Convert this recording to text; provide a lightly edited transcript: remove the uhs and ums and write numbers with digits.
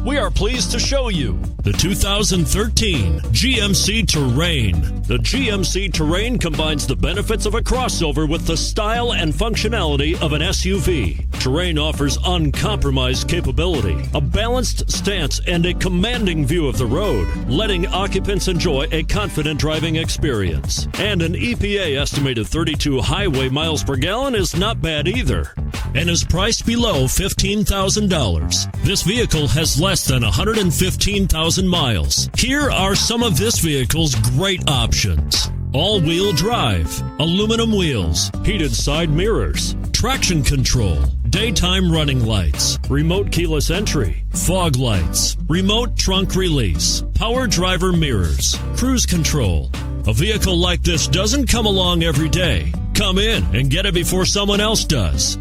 We are pleased to show you the 2013 GMC Terrain. The GMC Terrain combines the benefits of a crossover with the style and functionality of an SUV. Terrain offers uncompromised capability, a balanced stance, and a commanding view of the road, letting occupants enjoy a confident driving experience. And an EPA estimated 32 highway miles per gallon is not bad either, and is priced below $15,000. This vehicle has less than 115,000 miles. Here are some of this vehicle's great options: all-wheel drive, aluminum wheels, heated side mirrors, traction control, daytime running lights, remote keyless entry, fog lights, remote trunk release, power driver mirrors, cruise control. A vehicle like this doesn't come along every day. Come in and get it before someone else does.